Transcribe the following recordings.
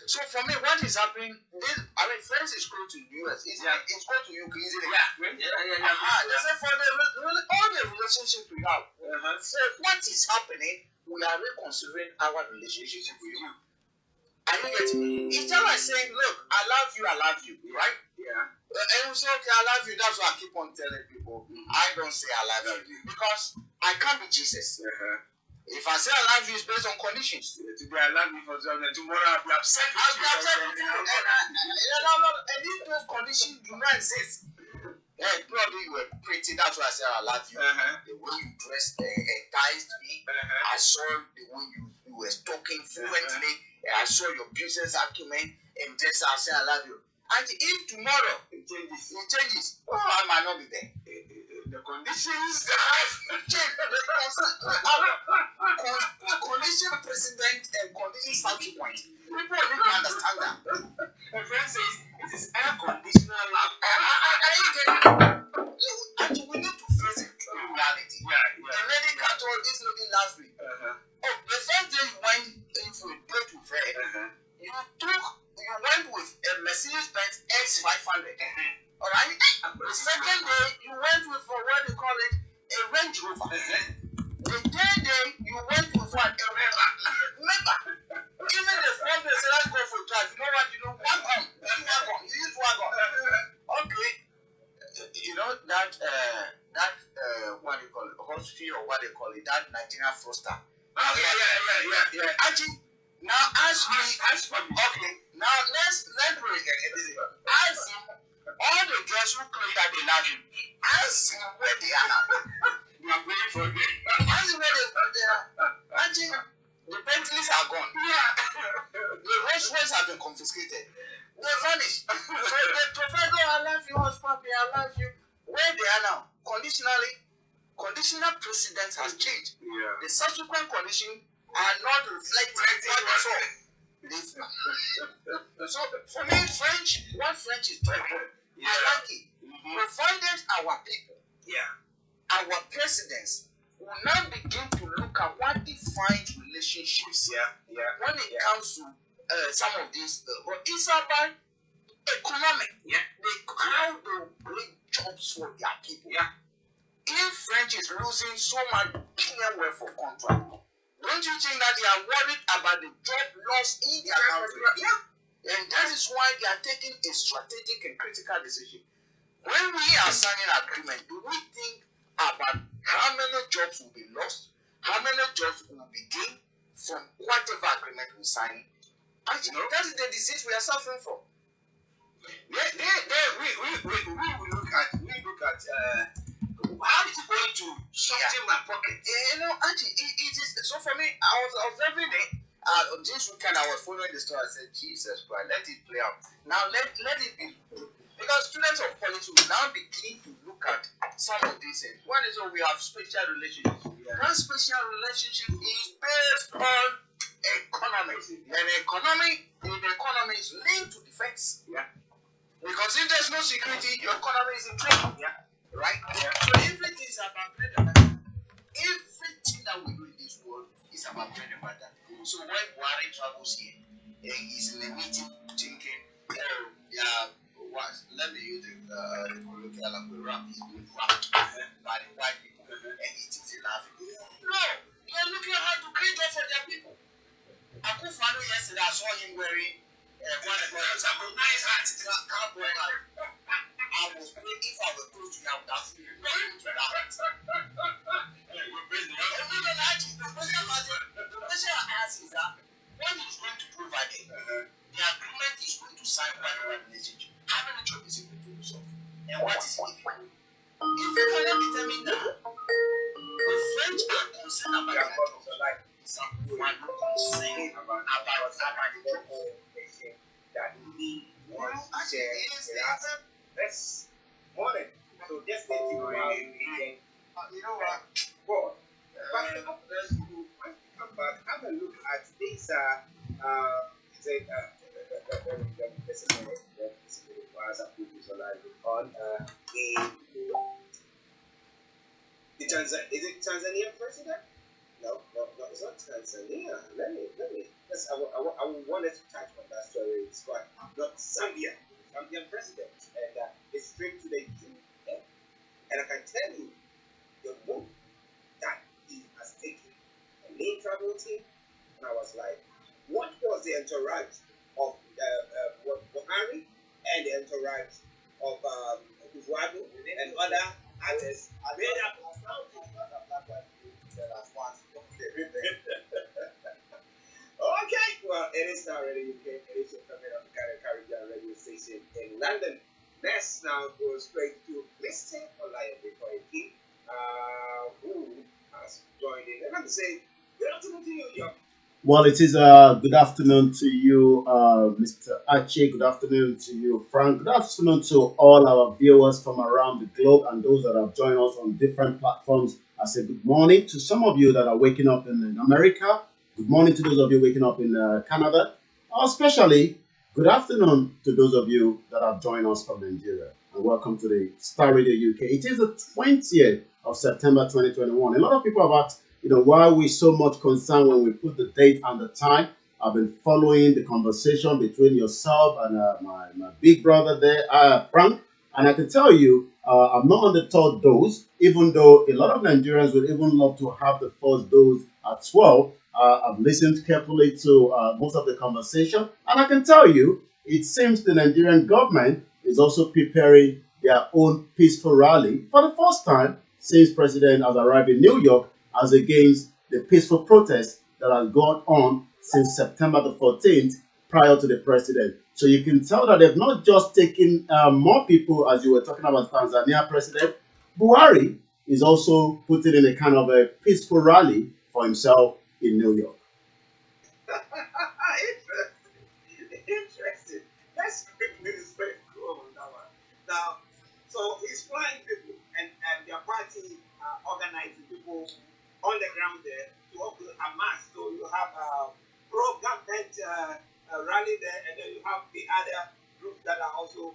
So for me, what is happening? France is close to US. It's close to UK, isn't it? They say for all the relationships we have. So what is happening? We are reconsidering our relationship with you. Are you getting me? It's just like saying, look, I love you, right? Yeah. And we say, okay, I love you. That's why I keep on telling people. I don't say I love you because I can't be Jesus. If I say I love you, it's based on conditions. Today I love you for something. Tomorrow I'll be upset. And if those conditions do not exist, probably you were pretty. That's why I said I love you. The way you dressed enticed me. I saw the way you were talking fluently. I saw your business acumen, and just I say I love you. And if tomorrow it changes, I might not be there. The conditions have changed. Condition precedent and condition subsequent. People need to understand that. My friend says it is air conditioner lab. And we need to face it in reality. The lady got all this lady last week. The first day you went into a date with her, you went with a Mercedes-Benz X500. Alright? The second day you went with what they call it, a Range Rover. The third day you went with what? A Remember? Even the fourth day say let's go for a drive. You know what? Wagon. You use wagon. Okay. You know that what they call it, Husky or what they call it, that Nigerian Froster. Archie, now ask me. Okay. Now let's break it. Ask him. All the girls who claim that they love him, ask him where they are now. You are waiting for me. Ask him where they are. Archie, the Bentleys are gone. The Rolls Royce have been confiscated. They vanished. So they prefer go, I love you, hush puppy, I love you. Where they are now, conditional precedence has changed. The subsequent conditions are not reflecting what they saw. So for me, what French is doing, I like it. Provided our people, our presidents will now begin to look at what defines relationships. When it comes to some of these, it's about economic. How they bring jobs for their people. If French is losing so much billion worth of contract, don't you think that they are worried about the job loss in their country? And that is why they are taking a strategic and critical decision. When we are signing an agreement, do we think about how many jobs will be lost, how many jobs will be gained from whatever agreement we sign? Actually, that is the disease we are suffering from. We look at how is it going to soften my pocket? Actually, it is. So for me, I was every day. This weekend I was following the story. I said, Jesus Christ, let it play out. Now let it be, because students of politics will now begin to look at some of these things. One is we have special relationships. One special relationship is based on economy, and the economy is linked to defense. Because if there's no security, your economy is in trouble. Right? So everything is about bread and butter. Everything that we do in this world is about bread and butter. So when Buhari travels here, he's in a meeting thinking, let me use the colloquial language, rap. He's being rapped by the white people, and he thinks he's laughing. No, they're looking at how to create jobs for their people. Akufo-Addo yesterday, I saw him wearing nice hat, cowboy hat. I was praying if I were close to you, I would have seen you. Not even to that. The question I ask is that when he's going to provide it, the agreement is going to sign whatever relationship. How many jobs is it going to resolve? And what is it? If you cannot determine that, the French are concerned about their jobs. Some people are not concerned about the jobs that we want to share this morning. So just let you know, you know what? Well, let's come back, have a look at this. Is it Tanzania president? No, no, no, it's not Tanzania. Yes, I wanted to touch on that story. It's quite, not Zambia, Zambian president, and it's straight to the UN. And I can tell you the move that he has taken. And me travel team, and I was like, what was the entourage of Buhari and the entourage of Uzuadu and other artists? Made up of the last ones. Okay, well, it is Starr Radio UK. It is your favorite African Caribbean radio station in London. Let's now go straight to Mr. Olayomi Hrh, who has joined in. And I'm saying, good afternoon to you, young. Well, it is good afternoon to you, Mr. Archie. Good afternoon to you, Frank. Good afternoon to all our viewers from around the globe and those that have joined us on different platforms. I say good morning to some of you that are waking up in America. Good morning to those of you waking up in Canada. Especially, good afternoon to those of you that have joined us from Nigeria. And welcome to the Starr Radio UK. It is the 20th of September 2021. A lot of people have asked, why are we so much concerned when we put the date and the time? I've been following the conversation between yourself and my big brother there, Frank, and I can tell you, I'm not on the third dose, even though a lot of Nigerians would even love to have the first dose as well. I've listened carefully to most of the conversation, and I can tell you, it seems the Nigerian government is also preparing their own peaceful rally for the first time since President has arrived in New York, as against the peaceful protest that has gone on since September the 14th prior to the president. So you can tell that they've not just taken more people, as you were talking about Tanzania president. Buhari is also putting in a kind of a peaceful rally for himself in New York. Interesting. That's very cool on that one. Now, so he's flying people, and their party organizing people on the ground there to up a mass. So you have a pro-government rally there, and then you have the other groups that are also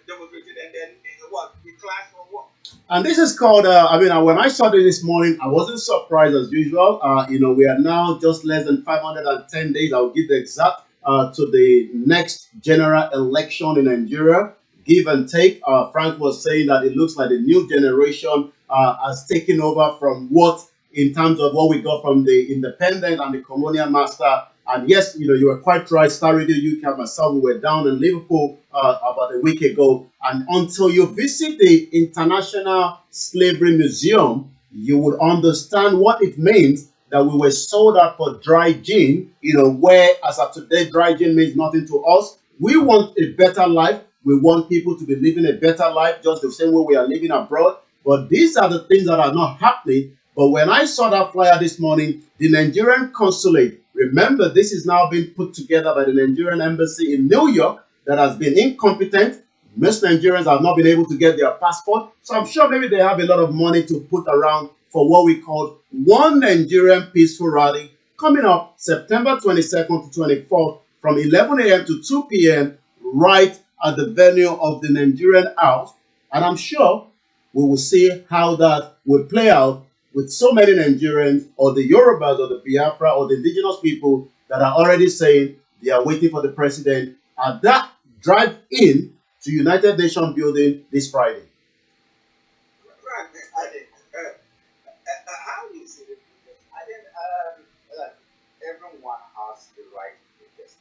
demonstrating, and then what? The class or what? And this is called, when I saw it this morning, I wasn't surprised as usual. We are now just less than 510 days. I'll give the exact to the next general election in Nigeria. Give and take. Frank was saying that it looks like the new generation has taken over from what, in terms of what we got from the independent and the colonial master. And yes, you were quite right. Starr Radio UK and myself, we were down in Liverpool about a week ago. And until you visit the International Slavery Museum, you would understand what it means that we were sold out for dry gin, where as of today, dry gin means nothing to us. We want a better life. We want people to be living a better life, just the same way we are living abroad. But these are the things that are not happening. But when I saw that flyer this morning, the Nigerian consulate, remember, this is now being put together by the Nigerian embassy in New York that has been incompetent. Most Nigerians have not been able to get their passport. So I'm sure maybe they have a lot of money to put around for what we call One Nigerian Peaceful Rally coming up September 22nd to 24th from 11 a.m. to 2 p.m. right at the venue of the Nigerian House. And I'm sure we will see how that will play out with so many Nigerians or the Yorubas or the Biafra or the indigenous people that are already saying they are waiting for the president at that drive-in to United Nations building this Friday. Right. How do you see it? I think like everyone has the right to protest.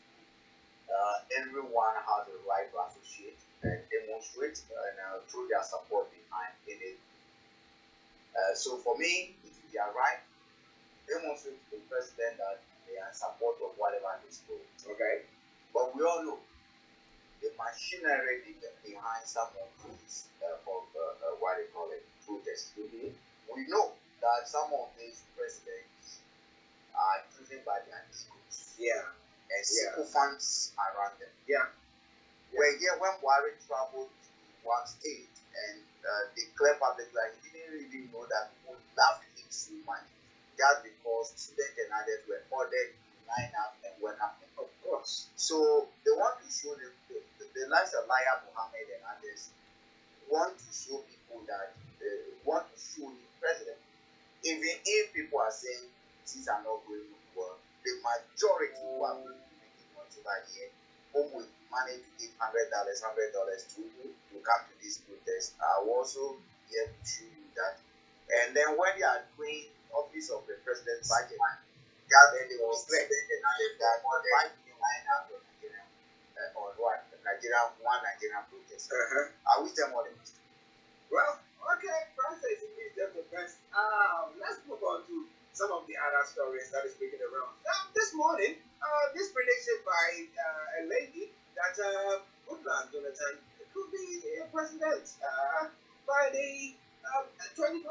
Everyone has the right to associate and demonstrate and throw their support behind it. So for me, it is their right to demonstrate to the president that they are in support of whatever is going. Okay. But we all know the machinery behind some of these what they call it protests. Mm-hmm. We know that some of these presidents are driven by their schools. Yeah. And sycophants around them. Yeah. We're here when Buhari traveled to one state and declared publicly that he didn't really know that people loved him so much just because students and others were ordered to line up and went up. Of course. So they want to show the likes of Liar Mohammed and others want to show people that want to show the president. Even if people are saying things are not going well, the majority who are going to be making noise over here, whom we manage to give $100 to come to this protest, I will also be able to show you that. And then when they are doing office of the president's budget, then they will spend that on Nigerian protest. I wish them all the best. Well, okay, Francis, it is just the best. Let's move on to some of the other stories that is making around. This morning, this prediction by a lady that Goodland Jonathan could be a president by the 2023.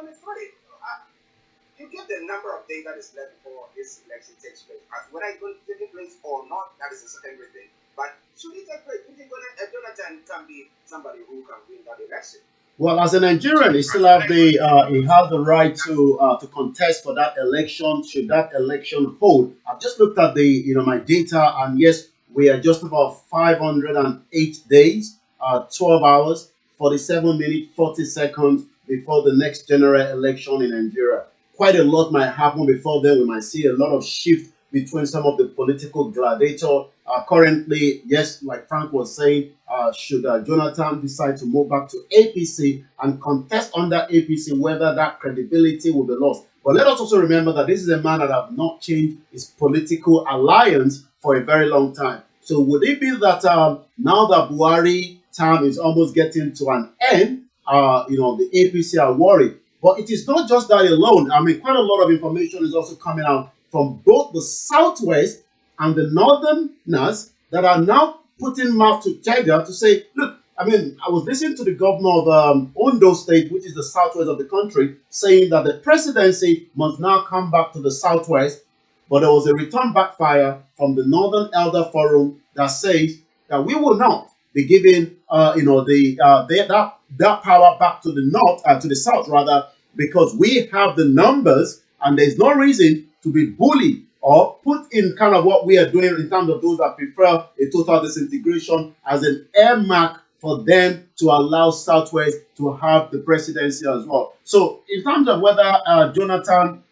You get the number of days that is left before this election takes place. As whether it's going to take place or not, that is a secondary thing. But should it take place, do you think Jonathan can be somebody who can win that election? Well, as a Nigerian, he still have the he has the right to contest for that election. Should that election hold? I've just looked at the my data, and yes, we are just about 508 days, 12 hours, 47 minutes, 40 seconds before the next general election in Nigeria. Quite a lot might happen before then. We might see a lot of shift between some of the political gladiators. Currently, yes, like Frank was saying, should Jonathan decide to move back to APC and contest under APC, whether that credibility will be lost. But let us also remember that this is a man that have not changed his political alliance for a very long time. So would it be that now that Buhari term is almost getting to an end, the APC are worried? But it is not just that alone. I mean, quite a lot of information is also coming out from both the Southwest and the Northerners that are now putting mouth together to say, look, I mean, I was listening to the governor of Ondo State, which is the southwest of the country, saying that the presidency must now come back to the Southwest. But there was a return backfire from the Northern Elder Forum that says that we will not be giving, that power back to the north, to the south rather, because we have the numbers and there's no reason to be bullied or put in kind of what we are doing in terms of those that prefer a total disintegration as an earmark for them to allow Southwest to have the presidency as well. So in terms of whether Jonathan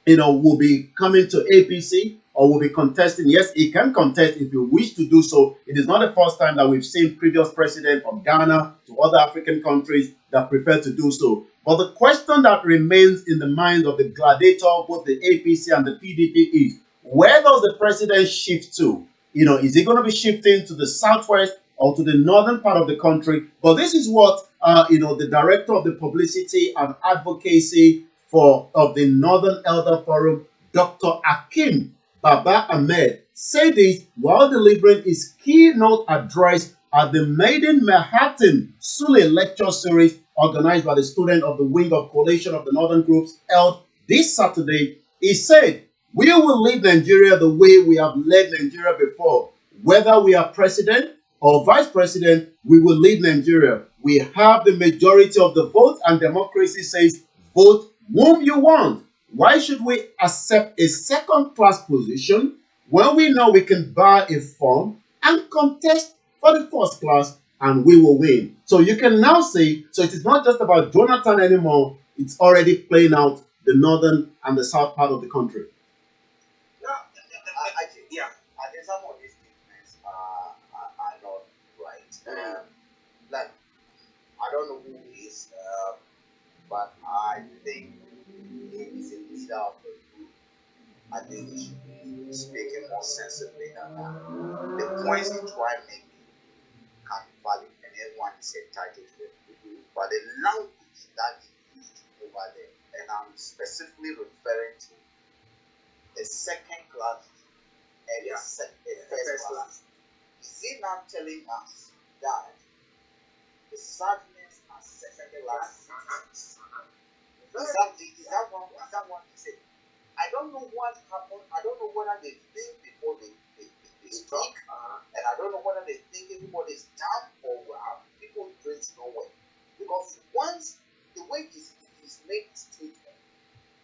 will be coming to APC or will be contesting. Yes, he can contest if you wish to do so. It is not the first time that we've seen previous presidents from Ghana to other African countries that prefer to do so. But the question that remains in the minds of the gladiator, both the APC and the PDP, is where does the president shift to? Is he going to be shifting to the Southwest or to the northern part of the country? But this is what, the director of the publicity and advocacy of the Northern Elder Forum, Dr. Akim Baba Ahmed, said this while delivering his keynote address at the Maiden Manhattan Sule lecture series organized by the student of the Wing of Coalition of the Northern Groups held this Saturday. He said, "We will lead Nigeria the way we have led Nigeria before. Whether we are president or vice president, we will lead Nigeria. We have the majority of the vote, and democracy says vote whom you want. Why should we accept a second-class position when we know we can buy a form and contest for the first class and we will win?" So you can now see, so it is not just about Jonathan anymore. It's already playing out the northern and the south part of the country. I think some of these statements are not right. Like, I don't know who he is, but I think he is a leader of the group. I think he should be speaking more sensibly than that. The points he tried making can be valid, and everyone is entitled to it. But the language that he used over there, and I'm specifically referring to a second class and a first class. Is he now telling us that the sadness are second class citizens? Is that one he said? I don't know what happened. I don't know whether they think before they speak, and I don't know whether they think everybody is dumb or people don't know. Because once the way he's made the statement,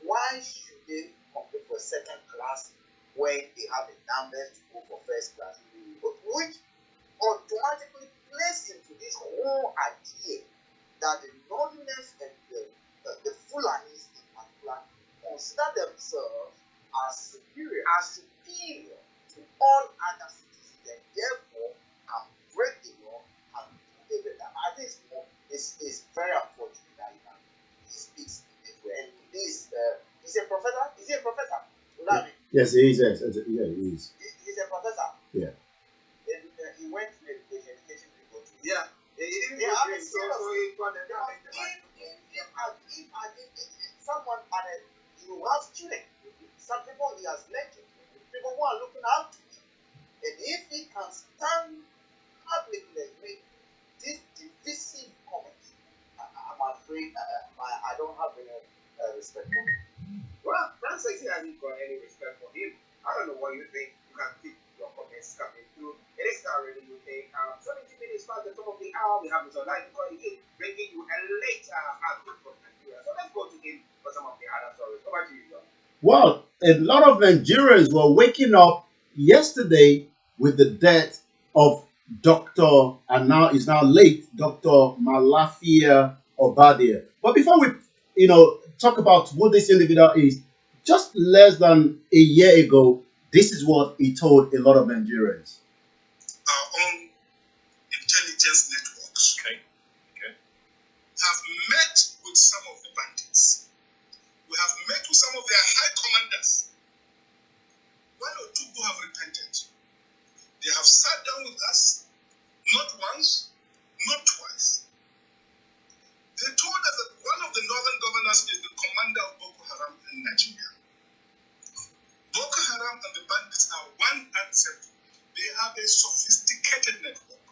why should they compete for second class when they have the numbers to go for first class? Which automatically plays into this whole idea that the Northerners and the Fulanis in particular consider themselves superior to all other citizens, and therefore I'm breaking law and everything. I think it's very unfortunate that he speaks this way. And this he's a professor. Is he a professor? Yes, he is. Yes, yeah, he is. He's a professor. Yeah. And he went to education to go to. Yeah. He didn't go to it, so he got the someone you have students, some people he has lectured, people who are looking up to him. And if he can stand publicly and make this divisive comments, I'm afraid I don't have any respect for him. Well, Frank says he hasn't got any respect for him. I don't know what you think. You can keep your comments coming through. It is Starr in the UK. 17 minutes past the top of the hour. We have Mr. Olayomi Hrh bringing you a late outlook from Nigeria. So let's go to him for some of the other stories. Over to you, John. Well, a lot of Nigerians were waking up yesterday with the death of Dr. and now is now late Dr. Malafia Obadia. But before we, talk about who this individual is, just less than a year ago, this is what he told a lot of Nigerians. Our own intelligence networks have met with some of the bandits. We have met with some of their high commanders. One or two who have repented. They have sat down with us, not once, not twice. They told us that one of the northern governors is the commander of Boko Haram in Nigeria. Boko Haram and the bandits are one and separate. They have a sophisticated network.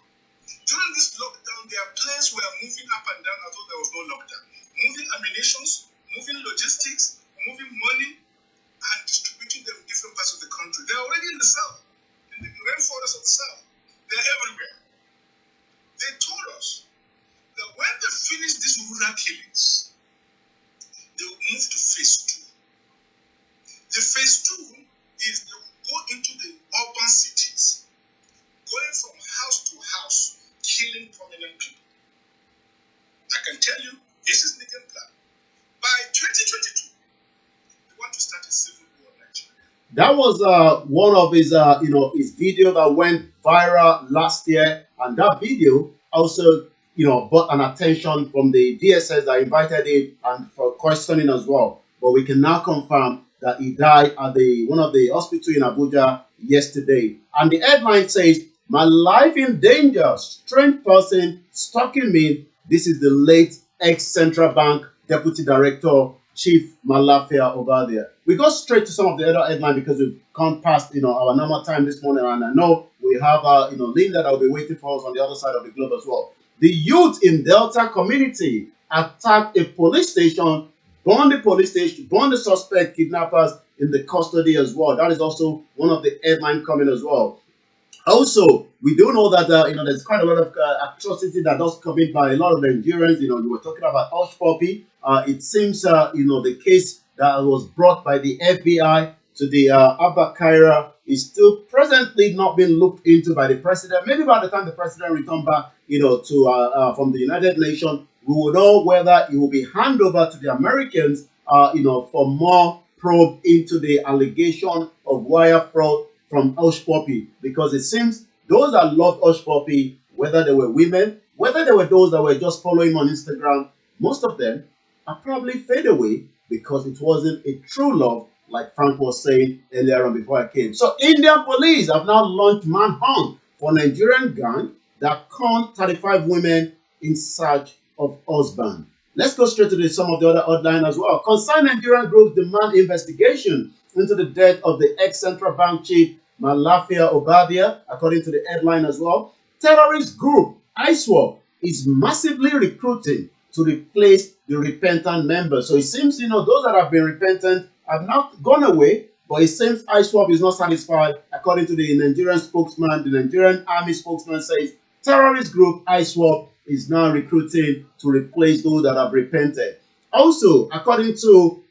During this lockdown, their planes were moving up and down as though there was no lockdown. Moving ammunitions, moving logistics, moving money, and distributing them in different parts of the country. They're already in the south, in the rainforest of the south. They're everywhere. They told us that when they finish these rural killings, they will move to phase 2. The phase 2 is they will go into the urban cities, going from house to house, killing prominent people. I can tell you, this is the game plan. By 2022, they want to start a civil war in Nigeria. That was one of his, his video that went viral last year, and that video also, brought an attention from the DSS that invited him and for questioning as well. But we can now confirm that he died at one of the hospitals in Abuja yesterday. And the headline says, "My life in danger, strange person stalking me." This is the late ex-Central Bank Deputy Director, Chief Malafia Obadia. We go straight to some of the other headlines because we've gone past, our normal time this morning. And I know we have, Linda that will be waiting for us on the other side of the globe as well. The youth in Delta community attacked a police station, burned the police station, burned the suspect kidnappers in the custody as well. That is also one of the headlines coming as well. Also, we do know that there's quite a lot of atrocity that does commit by a lot of Nigerians. We were talking about Hush Puppy. It seems the case that was brought by the FBI to the Abba Kaira is still presently not being looked into by the president. Maybe by the time the president returns back, from the United Nations, we will know whether it will be handed over to the Americans, for more probe into the allegation of wire fraud from Hush Puppy, because it seems those that loved Hush Puppy, whether they were women, whether they were those that were just following him on Instagram, most of them are probably fade away because it wasn't a true love, like Frank was saying earlier on before I came. So Indian police have now launched manhunt for Nigerian gang that conned 35 women in search of husband. Let's go straight to some of the other headlines as well. Concerned Nigerian groups demand investigation into the death of the ex-Central Bank chief Malafia Obadia, according to the headline as well. Terrorist group ISWAP is massively recruiting to replace the repentant members. So it seems, those that have been repentant have not gone away, but it seems ISWAP is not satisfied. According to the Nigerian spokesman, the Nigerian army spokesman says terrorist group ISWAP is now recruiting to replace those that have repented. Also, according to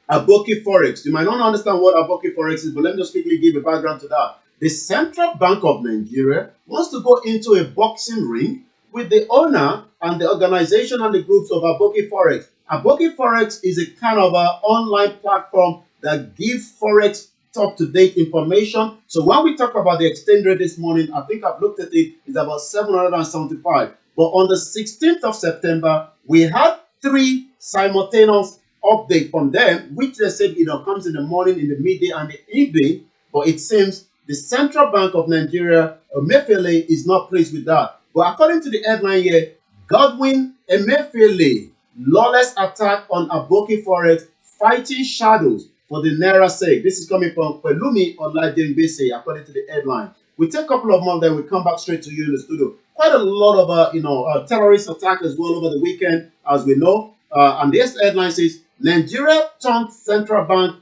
Aboki Forex. You might not understand what Aboki Forex is, but let me just quickly give a background to that. The Central Bank of Nigeria wants to go into a boxing ring with the owner and the organization and the groups of Aboki Forex. Aboki Forex is a kind of online platform that give Forex up-to-date information. So when we talk about the exchange rate this morning, I think I've looked at it, it's about 775. But on the 16th of September, we had 3 simultaneous updates from them, which they said, comes in the morning, in the midday, and the evening. But it seems the Central Bank of Nigeria, Emefiele, is not pleased with that. But according to the headline here, Godwin Emefiele, lawless attack on Aboki Forex, fighting shadows for the Naira sake. This is coming from Pelumi Olajengbese, according to the headline. We take a couple of months, then we come back straight to you in the studio. Quite a lot of, terrorist attack as well over the weekend, as we know. And this headline says, Nigeria turned central bank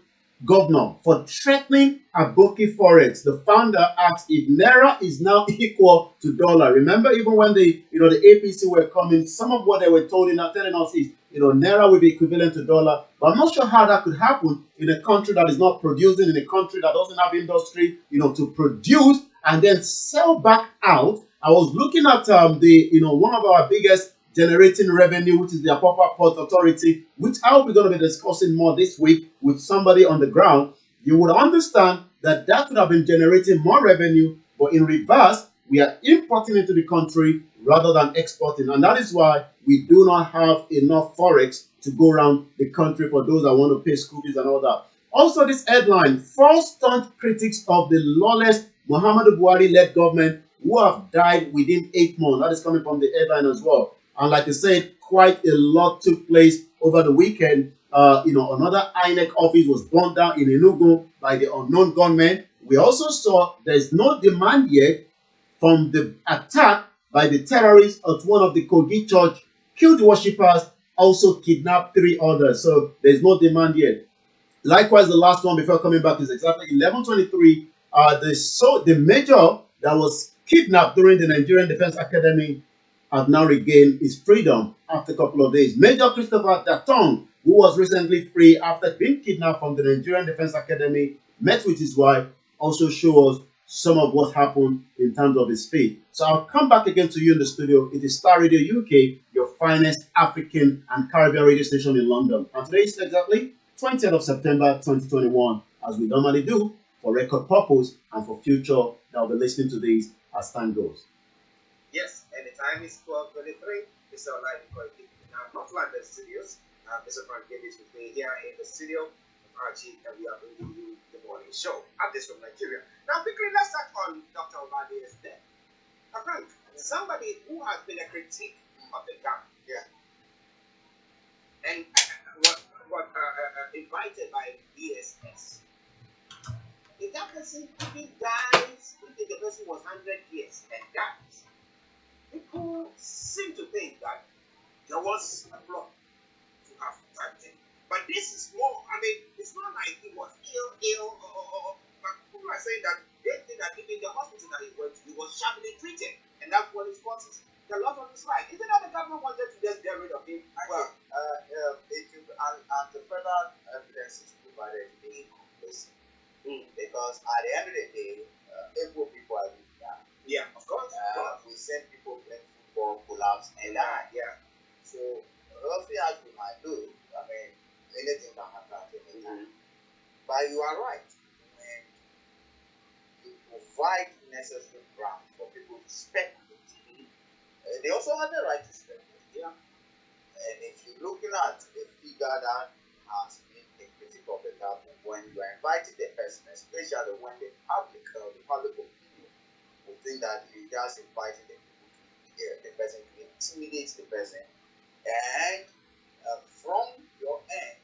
governor for threatening Aboki Forex. The founder asked if Naira is now equal to dollar. Remember, even when the APC were coming, some of what they were telling us is, Naira will be equivalent to dollar. But I'm not sure how that could happen in a country that is not producing, in a country that doesn't have industry, to produce and then sell back out. I was looking at one of our biggest generating revenue, which is the Apapa Port Authority, which I'll be going to be discussing more this week with somebody on the ground. You would understand that would have been generating more revenue, but in reverse, we are importing into the country rather than exporting. And that is why we do not have enough Forex to go around the country for those that want to pay school fees and all that. Also, this headline, 4 staunch critics of the lawless Muhammadu Buhari-led government who have died within 8 months. That is coming from the headline as well. And like I said, quite a lot took place over the weekend. Another INEC office was burned down in Enugu by the unknown gunmen. We also saw there's no demand yet from the attack by the terrorists at one of the Kogi church, killed worshippers, also kidnapped 3 others. So there's no demand yet. Likewise, the last one before coming back is exactly 11:23. The major that was kidnapped during the Nigerian Defense Academy have now regained his freedom after a couple of days. Major Christopher Datong, who was recently free after being kidnapped from the Nigerian Defense Academy, met with his wife, also shows some of what happened in terms of his fate. So I'll come back again to you in the studio. It is Star Radio UK, your finest African and Caribbean radio station in London. And today is exactly 20th of September 2021, as we normally do, for record purpose and for future that will be listening to these as time goes. Yes, and the time is 12:23. This is Olayomi Hrh now from London Studios. Mr. Frank Davis with me here in the studio, Archie, and we are bringing you the morning show. Updates from Nigeria. Now, quickly, let's start on Dr. Obade's death. Frank, somebody who has been a critique of the government, and was invited by BSS. If that person even dies, if the person was 100 years and dies, people seem to think that there was a plot to have typed in. But this is more, it's not like he was ill, but people are saying that they think that even the hospital that he went to, he was shabbily treated, and that's what his causes the loss of his life. Isn't that the government wanted to just get rid of him? Well, and the further evidence is provided being conclusive. Because at the end of the day, able people are really down. Yeah, of course. We send people playing football, collapse, and die. Yeah. So, roughly as we might do, anything can happen at any time. But you are right. When you provide necessary ground for people to speculate, they also have the right to speculate. Yeah. And if you're looking at a figure that has been a critic of the government, when you are inviting the person, especially when the public opinion will think that you just inviting the people to the person to intimidate the person, and from your end,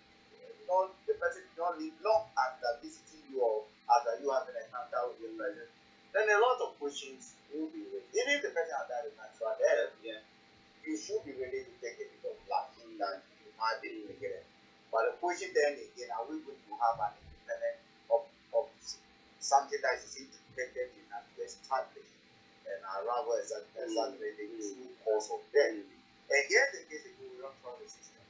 the person did not live long after visiting you or after you have an encounter with the person, then a lot of questions will be raised. Even if the person has died of natural death, you should be ready to take a bit of life that you might be again. But the question then again, are we going to have an independent of something that is independent enough to establish and arrival exactly the true cause of death? And here's the case if we don't trust the system.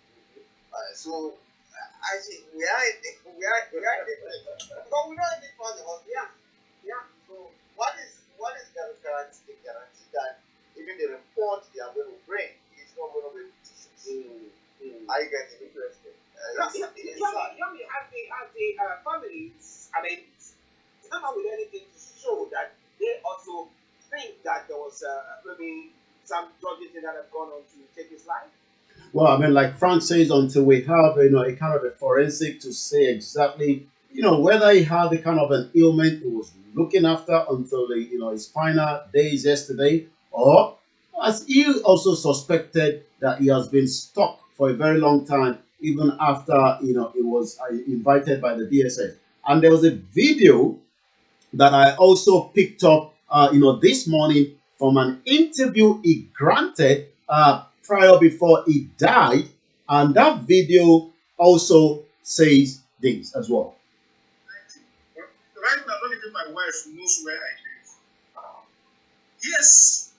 So I think we are different. But we don't even trust the hospital. Yeah. So what is the guarantee that even the report they are going to bring is not going to be fictitious? Are you getting interested? Yomi, have the families, I mean, come up with anything to show that they also think that there was maybe some drugs that have gone on to take his life? Well, I mean, like Frank says, until we have, a kind of a forensic to say exactly, whether he had the kind of an ailment he was looking after until his final days yesterday, or as he also suspected that he has been stuck for a very long time, even after, he was invited by the DSS. And there was a video that I also picked up, this morning from an interview he granted prior before he died, and that video also says this as well. Right now, not even my wife knows where I live. Yes.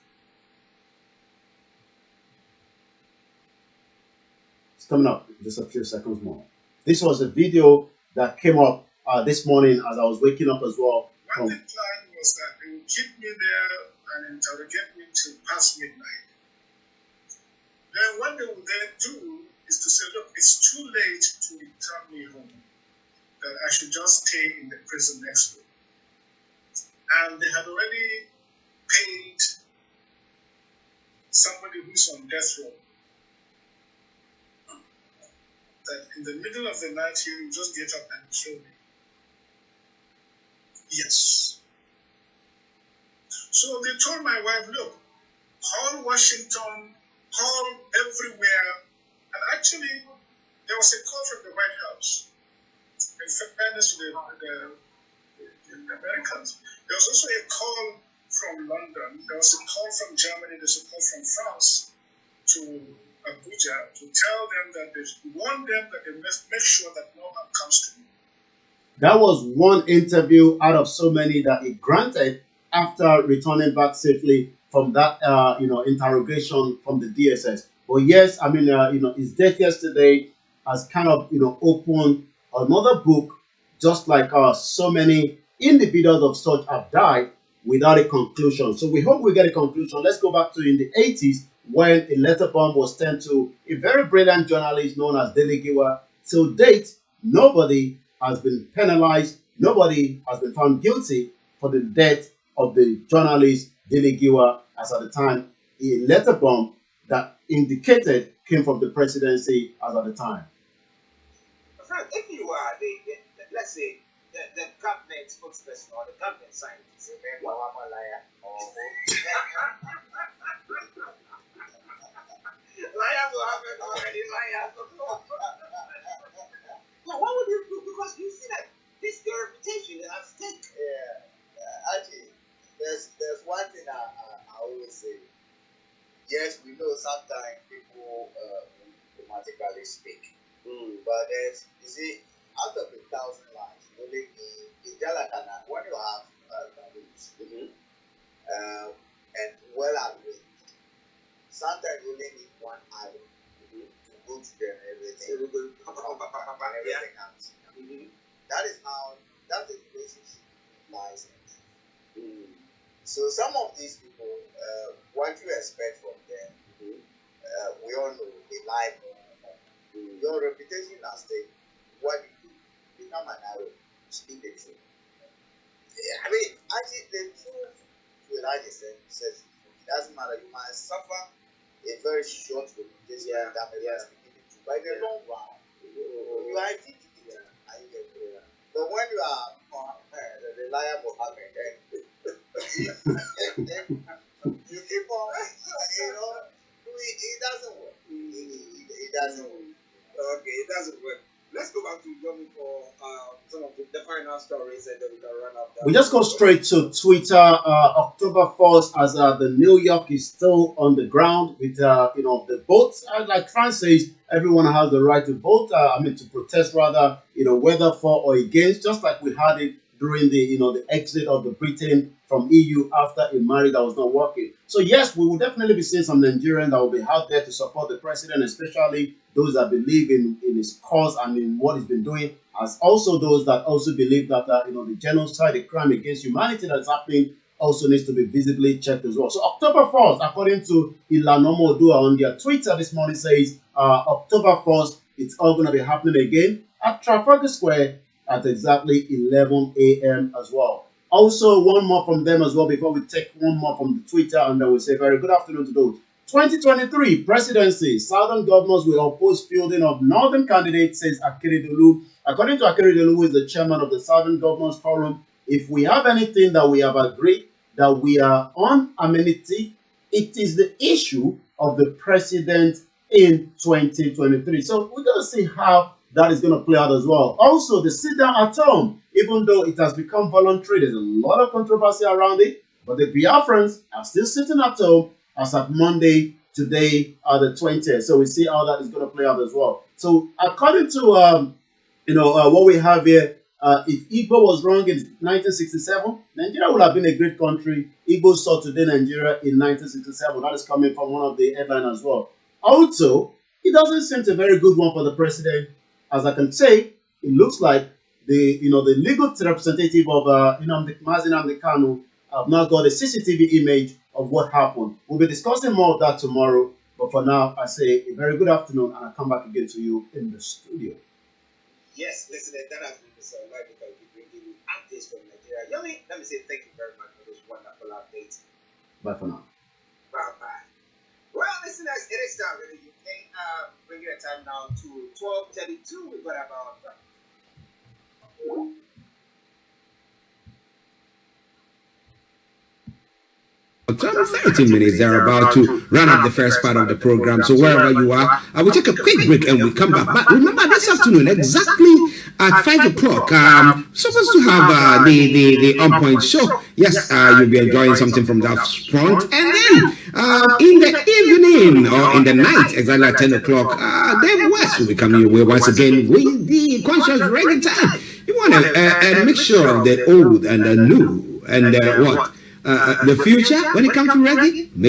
It's coming up in just a few seconds more. This was a video that came up this morning as I was waking up as well. What the plan was that they would keep me there and interrogate me till past midnight. Then what they would then do is to say, look, it's too late to return me home, that I should just stay in the prison next door. And they had already paid somebody who's on death row that in the middle of the night he will just get up and kill me. Yes. So they told my wife, look, call Washington, call everywhere. And actually, there was a call from the White House. In fairness to the Americans, there was also a call from London. There was a call from Germany. There's a call from France to Abuja to tell them that they warn them that they must make sure that no harm comes to me. That was one interview out of so many that he granted after returning back safely from that, interrogation from the DSS. But yes, I mean, his death yesterday has kind of, opened another book, just like so many individuals of such have died without a conclusion. So we hope we get a conclusion. Let's go back to in the 80s when a letter bomb was sent to a very brilliant journalist known as Dele Giwa. Till date, nobody has been penalized. Nobody has been found guilty for the death of the journalist Dele Giwa, as at the time a letter bomb that indicated came from the presidency as at the time. Frank, if you are let's say, the government spokesperson or the government scientist, liars will happen already, liars. Now, what would you do? Because you see that this your reputation is at stake. Yeah, actually, there's one thing I always say. Yes, we know sometimes people automatically speak, but there's, you see, out of 1,000 lines, you only need, it's just like when you have balloons, and well arranged, sometimes you only need one arrow to go to them and everything. And everything else. That is how that is the relationship lies in. So some of these people, what you expect from them, we all know they lie more. Your reputation at stake. What you do, become an arrow, speak the truth. I mean, actually, the truth to a large extent says it doesn't matter. You might suffer a very short reputation that may be speaking the truth, but in the long run, you are a thief. But when you are the reliable Mohammed, then you keep on, it doesn't work. It doesn't work. Okay, it doesn't work. Let's go back to Yomi for some of the final stories and then we can run up. We just go straight to Twitter. October 1st, as the New York is still on the ground with the votes. Like Frank says, everyone has the right to vote. To protest rather. Whether for or against, just like we had it during the exit of the Britain from EU after a marriage that was not working. So yes, we will definitely be seeing some Nigerians that will be out there to support the president, especially those that believe in his cause and in what he's been doing, as also those that also believe that the genocide, the crime against humanity that is happening also needs to be visibly checked as well. So October 1st, according to Ilanomo Odua on their Twitter this morning, says October 1st It's all going to be happening again at Trafalgar Square at exactly 11 a.m. as well. Also, one more from them as well before we take one more from the Twitter, and then we'll say very good afternoon to those. 2023 presidency. Southern governors will oppose fielding of northern candidates, says Akeredolu. According to Akeredolu, who is the chairman of the Southern Governors Forum, if we have anything that we have agreed that we are on amenity, it is the issue of the president in 2023. So we're going to see how that is going to play out as well. Also, the sit down at home, even though it has become voluntary, there's a lot of controversy around it, but the Biafrans are still sitting at home as of Monday, today, the 20th. So we see how that is going to play out as well. So according to what we have here, if Igbo was wrong in 1967, Nigeria would have been a great country. Igbo saw today Nigeria in 1967. That is coming from one of the headlines as well. Also, it doesn't seem a very good one for the president. As I can say, it looks like the legal representative of Nnamdi Kanu have now got a CCTV image of what happened. We'll be discussing more of that tomorrow. But for now, I say a very good afternoon, and I come back again to you in the studio. Yes, listeners, that has been Mr. Olayomi Hrh bringing you updates from Nigeria. Yomi, let me say thank you very much for those wonderful updates. Bye for now. Bye-bye. Well, listeners, it is time in the UK. Bringing the time now to 12:32. We've got about... 13 minutes. They're about to run up the first part of the program. So wherever you are, I will take a quick break and we'll come back. But remember, this afternoon, exactly at 5 o'clock, supposed to have the On Point show. Yes, you'll be enjoying something from that front. And then in the evening or in the night, exactly at 10 o'clock, Dave West will be coming your way once again with the conscious reggae time. You want a mixture of the old and the new and the future when it comes to reggae. Make